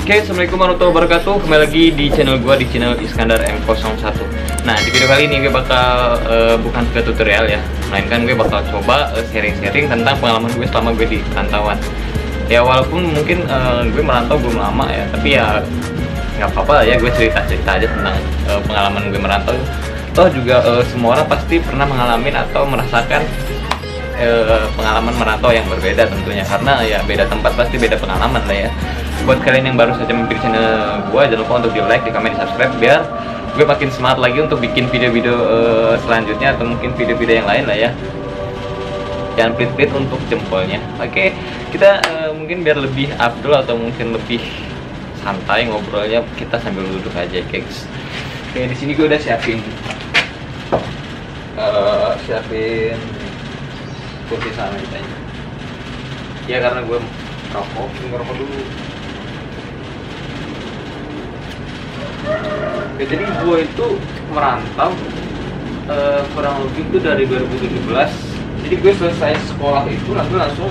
Oke, assalamualaikum warahmatullahi wabarakatuh. Kembali lagi di channel gue, di channel Iskandar M01. Nah, di video kali ini gue bakal bukan ke tutorial ya, melainkan gue bakal coba sharing-sharing tentang pengalaman gue selama gue di perantauan. Ya walaupun mungkin gue merantau belum lama ya, tapi ya nggak apa-apa ya, gue cerita-cerita aja tentang pengalaman gue merantau. Toh juga semua orang pasti pernah mengalami atau merasakan pengalaman merantau yang berbeda tentunya, karena ya beda tempat pasti beda pengalaman lah ya. Buat kalian yang baru saja mampir channel gue, jangan lupa untuk di like, di komen, di subscribe biar gue makin semangat lagi untuk bikin video-video selanjutnya atau mungkin video-video yang lain lah ya. Jangan pelit-pelit untuk jempolnya. Oke, kita mungkin biar lebih afdol atau mungkin lebih santai ngobrolnya, kita sambil duduk aja guys. Oke, di sini gue udah siapin kursi sama ditanya. Ya karena gue ngerokok dulu. Ya, jadi gue itu merantau kurang lebih itu dari 2017. Jadi gue selesai sekolah itu langsung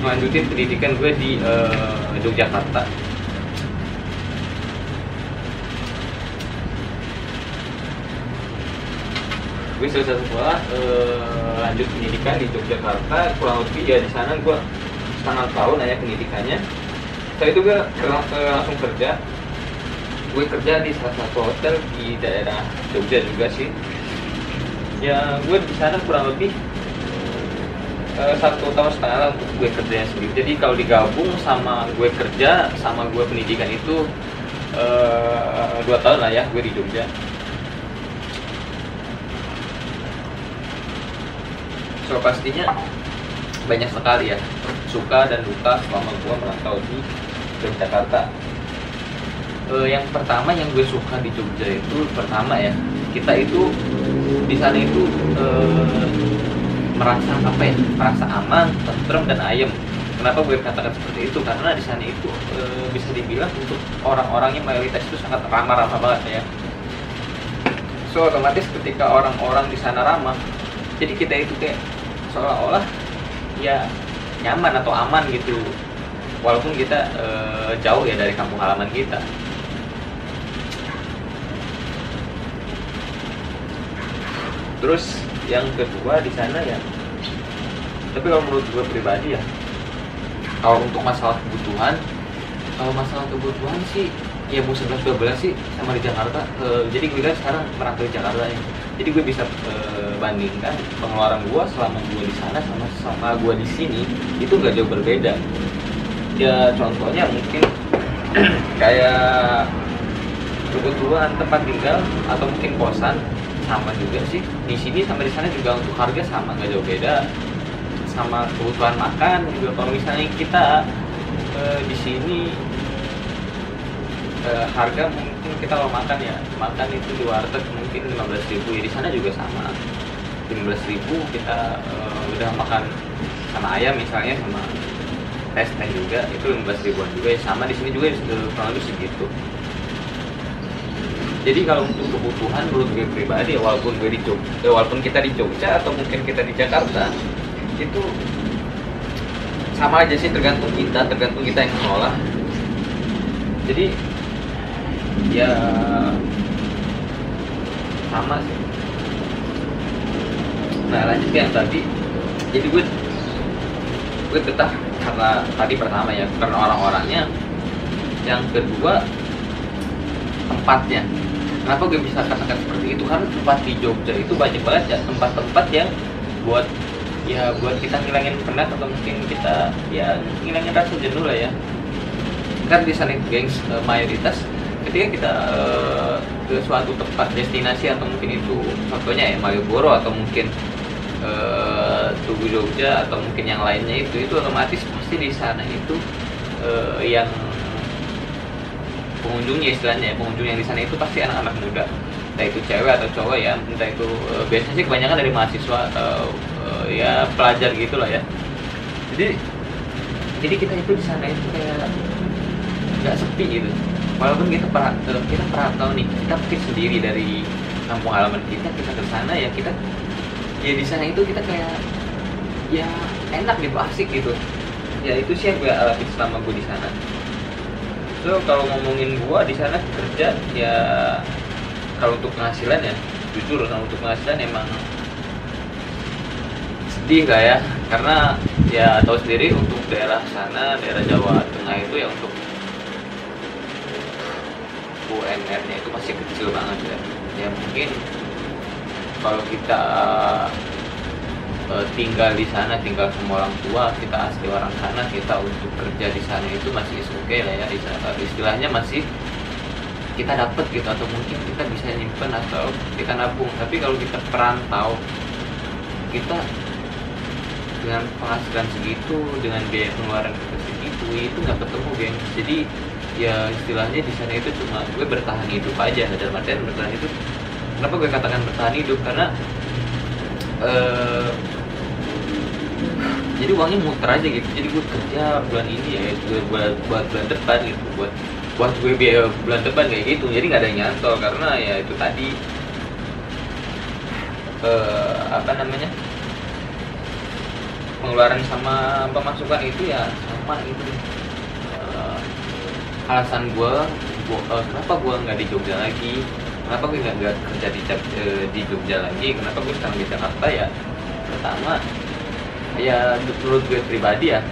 melanjutin pendidikan gue di Yogyakarta. Gue selesai sekolah, lanjut pendidikan di Yogyakarta, kurang lebih ya di sana gue setengah tahun aja pendidikannya. Setelah itu gue langsung kerja. Gue kerja di salah satu hotel di daerah Jogja juga sih. Ya gue di sana kurang lebih 1,5 tahun lah untuk gue kerjanya sendiri. Jadi kalau digabung sama gue kerja sama gue pendidikan itu 2 tahun lah ya gue di Jogja. So pastinya banyak sekali ya suka dan duka selama gue merantau di Yogyakarta. Yang pertama yang gue suka di Jogja itu pertama ya, kita itu di sana itu merasa merasa aman, tentrem dan ayem. Kenapa gue katakan seperti itu? Karena di sana itu bisa dibilang untuk orang-orangnya mayoritas itu sangat ramah-ramah banget ya. So otomatis ketika orang-orang di sana ramah, jadi kita itu kayak seolah-olah ya nyaman atau aman gitu, walaupun kita jauh ya dari kampung halaman kita. Terus yang kedua di sana ya, tapi kalau menurut gue pribadi ya, kalau untuk masalah kebutuhan sih ya mau 11-12 sih sama di Jakarta. Jadi gue kan sekarang merantau di Jakarta ya. Jadi gue bisa bandingkan pengeluaran gue selama gue di sana sama gue di sini itu gak jauh berbeda. Ya contohnya mungkin kayak kebutuhan tempat tinggal atau mungkin kosan sama juga sih. Di sini sama di sana juga untuk harga sama, gak jauh beda. Sama kebutuhan makan juga, kalau misalnya kita di sini harga mungkin kita kalau makan itu di warteg mungkin 15.000 ya, di sana juga sama 15.000 kita udah makan sama ayam misalnya, sama teh juga itu 15.000-an juga ya, sama di sini juga kurang lebih segitu. Jadi kalau untuk kebutuhan menurut gue pribadi ya, walaupun kita di Jogja atau mungkin kita di Jakarta itu sama aja sih, tergantung kita yang mengolah. Jadi ya sama sih. Nah lanjut ke yang tadi, jadi gue betah karena tadi pertama ya karena orang-orangnya, yang kedua tempatnya. Kenapa gue bisa katakan seperti itu? Karena tempat di Jogja itu banyak banget ya tempat-tempat yang buat kita ngilangin penat atau mungkin kita ya ngilangin rasa jenuh lah ya. Kan di sana itu gengs, mayoritas ketika kita ke suatu tempat destinasi atau mungkin itu contohnya ya Malioboro atau mungkin Tugu Jogja atau mungkin yang lainnya itu otomatis pasti di sana itu yang pengunjungnya istilahnya ya, pengunjung yang di sana itu pasti anak-anak muda, entah itu cewek atau cowok ya, entah itu biasanya sih kebanyakan dari mahasiswa atau ya pelajar gitulah ya. Jadi kita itu di sana itu kayak nggak sepi gitu, walaupun kita perantau nih, kita mungkin sendiri dari kampung halaman kita ke sana ya, kita ya di sana itu kita kayak ya enak gitu, asik gitu ya. Itu sih yang gue alami selama gue di sana. So So kalau ngomongin gua di sana kerja ya, kalau untuk penghasilan ya jujur, kalau untuk penghasilan emang sedih nggak ya, karena ya tahu sendiri untuk daerah sana, daerah Jawa Tengah itu ya untuk UMR-nya itu masih kecil banget ya. Ya mungkin kalau kita tinggal di sana, tinggal sama orang tua, kita asli orang sana, kita untuk kerja di sana itu masih oke lah ya, istilahnya masih kita dapat gitu, atau mungkin kita bisa nyimpen atau kita nabung. Tapi kalau kita perantau, kita dengan penghasilan segitu, dengan biaya pengeluaran kita segitu, itu nggak ketemu, geng. Jadi ya istilahnya di sana itu cuma gue bertahan hidup aja. Dalam artian bertahan hidup, kenapa gue katakan bertahan hidup, karena jadi uangnya muter aja gitu. Jadi gue kerja bulan ini ya gue buat bulan depan gitu, buat gue biaya bulan depan kayak gitu. Jadi nggak ada yang nyantol, karena ya itu tadi apa namanya, pengeluaran sama pemasukan itu ya sama gitu. Alasan gue kenapa gue nggak di Jogja lagi, kenapa gue nggak kerja di Jogja lagi, kenapa gue sekarang di Jakarta ya, pertama ya menurut gue pribadi ya,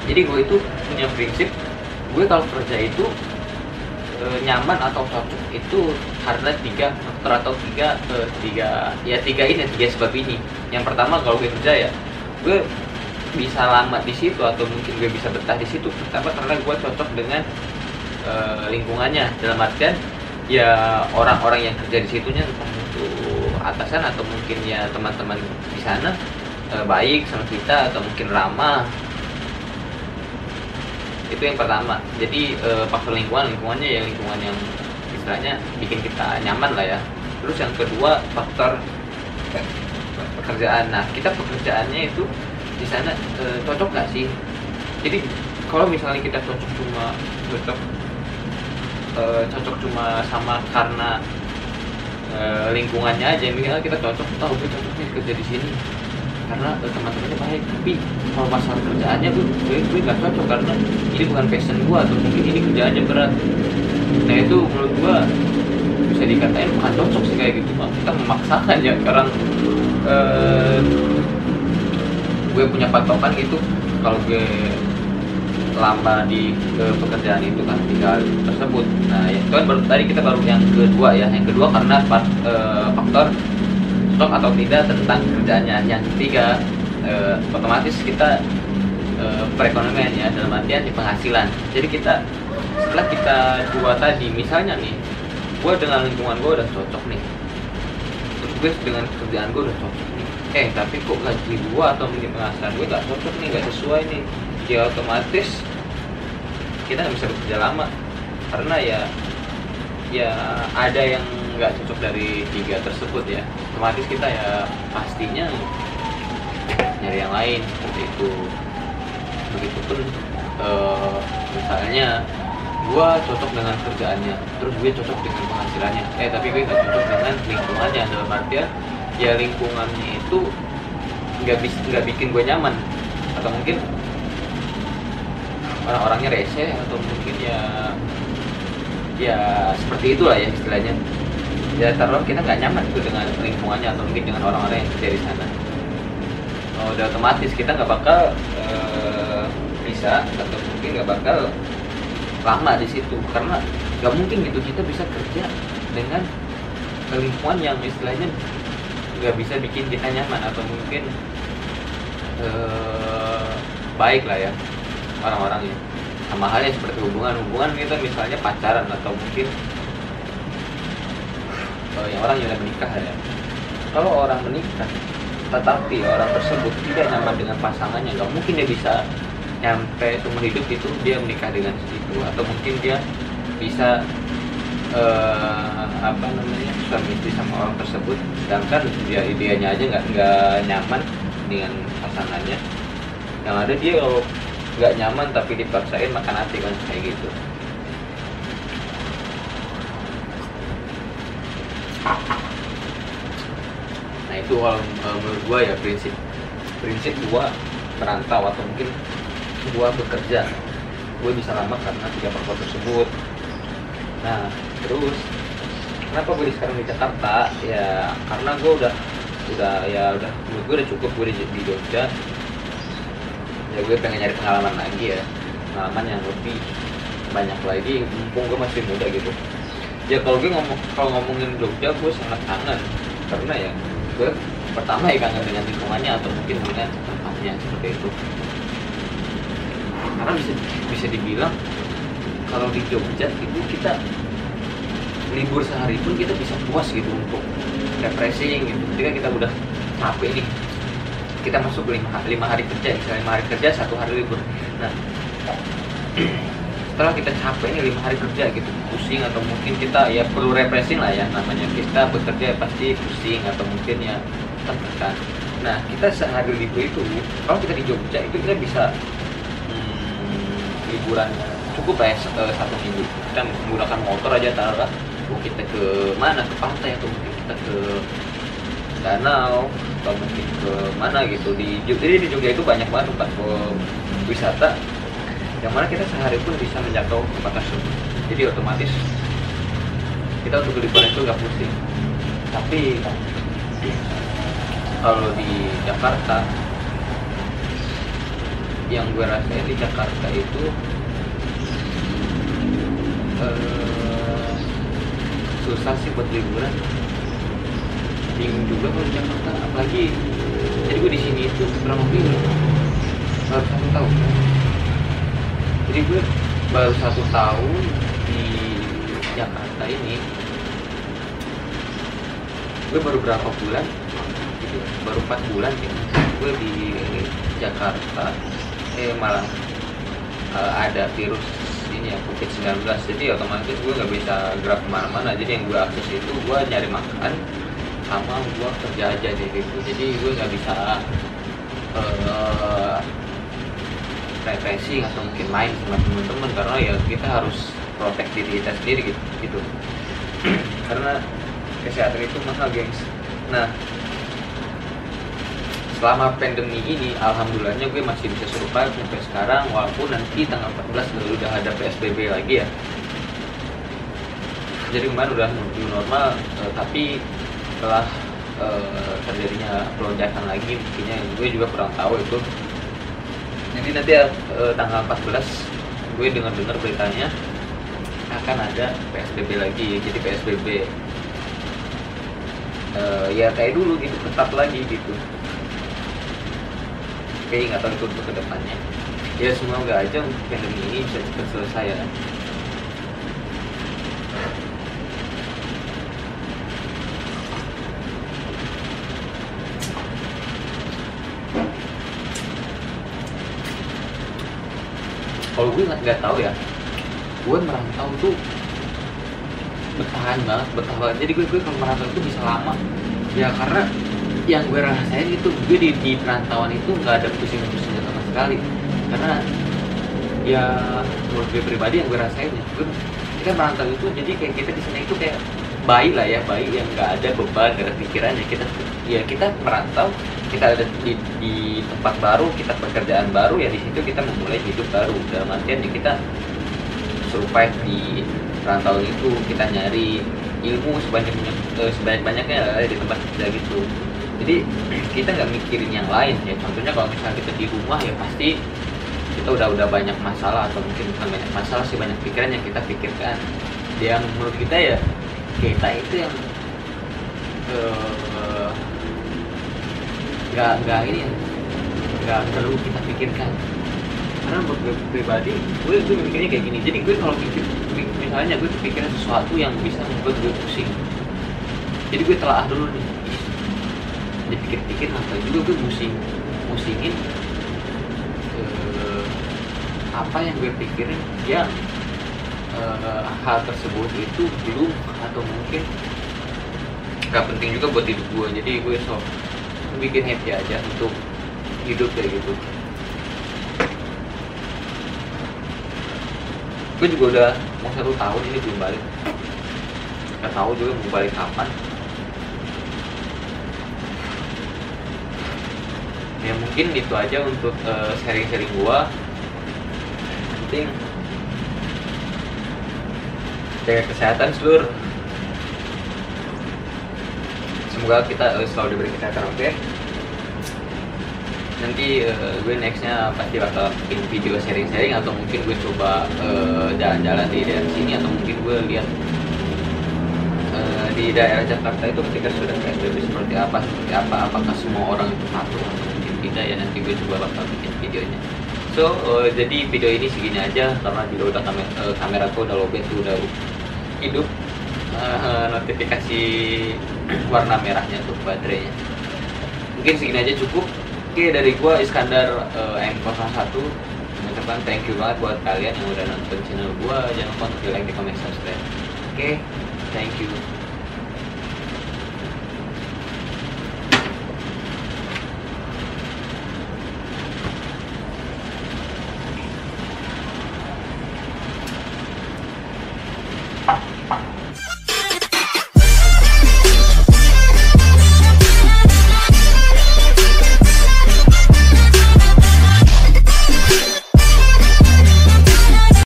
jadi gue itu punya prinsip, gue kalau kerja itu nyaman atau cocok itu karena tiga faktor atau tiga sebab ini. Yang pertama, kalau gue kerja ya gue bisa lama di situ atau mungkin gue bisa betah di situ, pertama karena gue cocok dengan lingkungannya. Dalam artian ya orang-orang yang kerja di situnya, entah itu atasan atau mungkin ya teman-teman di sana baik sama kita atau mungkin ramah. Itu yang pertama. Jadi faktor lingkungannya ya lingkungan yang istilahnya bikin kita nyaman lah ya. Terus yang kedua, faktor pekerjaan. Nah, kita pekerjaannya itu di sana cocok nggak sih? Jadi kalau misalnya kita cocok cuma sama karena lingkungannya aja, misalnya kita cocok, gue cocok nih kerja di sini karena teman-temannya baik, tapi kalau masalah kerjaannya gue nggak cocok karena ini bukan passion gue atau mungkin ini kerjaannya berat. Nah itu menurut gue bisa dikatain bukan cocok sih kayak gitu. Kita memaksakan ya, sekarang gue punya patokan gitu, kalau gue lama di pekerjaan itu kan tinggal tersebut. Nah itu kan baru yang kedua ya. Yang kedua karena faktor cocok atau tidak tentang kerjaannya. Yang ketiga otomatis kita perekonomian ya, dalam artian di penghasilan. Jadi kita setelah kita dua tadi, misalnya nih gue dengan lingkungan gue udah cocok nih, terus gue dengan kerjaan gue udah cocok nih, tapi kok gaji gue atau mungkin penghasilan gue gak cocok nih, gak sesuai nih, ya otomatis kita nggak bisa bekerja lama, karena ya ada yang nggak cocok dari tiga tersebut ya. Otomatis kita ya pastinya nyari yang lain seperti itu. Begitupun misalnya gue cocok dengan kerjaannya, terus gue cocok dengan penghasilannya, tapi gue nggak cocok dengan lingkungannya. Dalam artian ya lingkungannya itu nggak bikin gue nyaman, atau mungkin orang-orangnya rese, atau mungkin ya seperti itulah ya istilahnya. Ya taruh kita nggak nyaman itu dengan lingkungannya atau mungkin dengan orang-orang yang kerja di sana. Udah otomatis kita nggak bakal bisa atau mungkin nggak bakal lama di situ, karena nggak mungkin gitu kita bisa kerja dengan lingkungan yang istilahnya nggak bisa bikin kita nyaman atau mungkin baik lah ya orang-orangnya. Sama halnya seperti hubungan kita misalnya pacaran atau mungkin yang orang yang udah menikah ya. Kalau orang menikah tetapi orang tersebut tidak nyaman dengan pasangannya, nggak mungkin dia bisa nyampe seumur hidup itu dia menikah dengan situ, atau mungkin dia bisa suami istri sama orang tersebut, sedangkan dianya aja nggak nyaman dengan pasangannya. Yang ada dia kalau nggak nyaman tapi dipaksain makan hati kan, kayak gitu. Nah itu kalau menurut gua ya prinsip gua merantau atau mungkin gua bekerja gue bisa lama karena 3 faktor tersebut. Nah terus kenapa gue sekarang di Jakarta ya, karena gue udah menurut gue udah cukup gue di Jogja ya. Gue pengen nyari pengalaman lagi ya, pengalaman yang lebih banyak lagi mumpung gue masih muda gitu ya. Kalau ngomongin Jogja gue sangat kangen, karena ya gue pertama ya kangen dengan lingkungannya atau mungkin dengan tempatnya seperti itu. Karena bisa dibilang kalau di Jogja itu kita libur sehari pun kita bisa puas gitu untuk refreshing gitu. Ketika kita udah capek nih, kita masuk 5 hari kerja, misalnya 5 hari kerja 1 hari libur. Nah setelah kita capek nih 5 hari kerja gitu, pusing atau mungkin kita ya perlu refreshing lah ya, namanya kita bekerja pasti pusing atau mungkin ya tertekan. Nah kita sehari libur itu, kalau kita di Jogja itu kita bisa liburan cukup lah ya 1 minggu. Kita menggunakan motor aja taruhlah, kita ke mana, ke pantai atau mungkin kita ke danau atau mungkin ke mana gitu di Jogja. Jadi di Jogja itu banyak banget tempat wisata yang mana kita sehari pun bisa menjangkau tempat tersebut. Jadi otomatis kita untuk liburan itu nggak pusing. Tapi kalau di Jakarta, yang gue rasain di Jakarta itu susah sih buat liburan. Bingung juga kalau di Jakarta, apalagi jadi gue di sini itu kurang lebih baru 1 tahun. Jadi gue baru 1 tahun di Jakarta ini. Gue baru berapa bulan gitu, baru 4 bulan ya gue di Jakarta. Malah ada virus ini ya, COVID-19. Jadi otomatis gue nggak bisa gerak kemana-mana. Jadi yang gue akses itu gue nyari makan sama gue kerja aja deh gitu. Jadi gue nggak bisa refreshing atau mungkin main sama teman-teman, karena ya kita harus protect diri kita sendiri gitu. Karena kesehatan itu mahal, gengs. Nah selama pandemi ini alhamdulillahnya gue masih bisa survive sampai sekarang, walaupun nanti tanggal 14 udah ada PSBB lagi ya. Jadi kemarin udah menuju normal, tapi setelah terjadinya lonjakan lagi mungkinnya, gue juga kurang tahu itu. Jadi nanti tanggal 14 gue dengar beritanya akan ada PSBB lagi. Jadi PSBB ya kayak dulu gitu, ketat lagi gitu. Oke, nggak tahu itu untuk kedepannya. Ya semoga aja untuk pandemi ini bisa cepat selesai ya. Kalau gue nggak tahu ya, gue merantau tuh bertahan banget. Jadi gue kalau merantau itu bisa lama ya, karena yang gue rasain itu gue di perantauan itu nggak ada pusing-pusingnya sama sekali. Karena ya menurut gue pribadi yang gue rasain ya, kita merantau itu jadi kayak kita di sana itu kayak bayi lah ya, bayi yang nggak ada beban, nggak ada pikirannya. Kita merantau, kita ada di tempat baru, kita pekerjaan baru ya, di situ kita memulai hidup baru. Dalam artian ya kita survive di perantauan itu, kita nyari ilmu sebanyak-banyaknya di tempat kerja gitu. Jadi kita nggak mikirin yang lain ya. Contohnya kalau misalnya kita di rumah ya pasti kita udah banyak masalah, atau mungkin bukan banyak masalah sih, banyak pikiran yang kita pikirkan. Yang menurut kita ya, kita itu yang nggak perlu kita pikirkan. Karena menurut gue pribadi, gue mikirnya kayak gini. Jadi gue kalau misalnya gue kepikiran sesuatu yang bisa membuat gue pusing, jadi gue telah dulu nih, dipikir-pikir apa juga gue musingin apa yang gue pikirin ya. Hal tersebut itu belum atau mungkin gak penting juga buat hidup gue. Jadi gue bikin happy aja untuk hidup kayak gitu. Gue juga udah mau 1 tahun ini belum balik, gak tahu juga mau balik kapan. Ya mungkin itu aja untuk sharing-sharing gua. Penting jaga kesehatan seluruh. Semoga kita selalu diberi kesehatan, oke? Nanti gue nextnya pasti bakal bikin video sharing-sharing, atau mungkin gue coba jalan-jalan di daerah sini, atau mungkin gue lihat di daerah Jakarta itu ketika sudah PSBB seperti apa, apakah semua orang itu patuh atau mungkin tidak ya. Nanti gue coba bakal bikin videonya. So jadi video ini segini aja, karena juga udah kameraku udah lowbat tuh, udah hidup notifikasi warna merahnya tuh baterainya. Mungkin segini aja cukup. Oke, dari gua Iskandar M01 mengucapkan thank you banget buat kalian yang udah nonton channel gua. Jangan lupa untuk like, di comment, subscribe. Oke, thank you. Pak.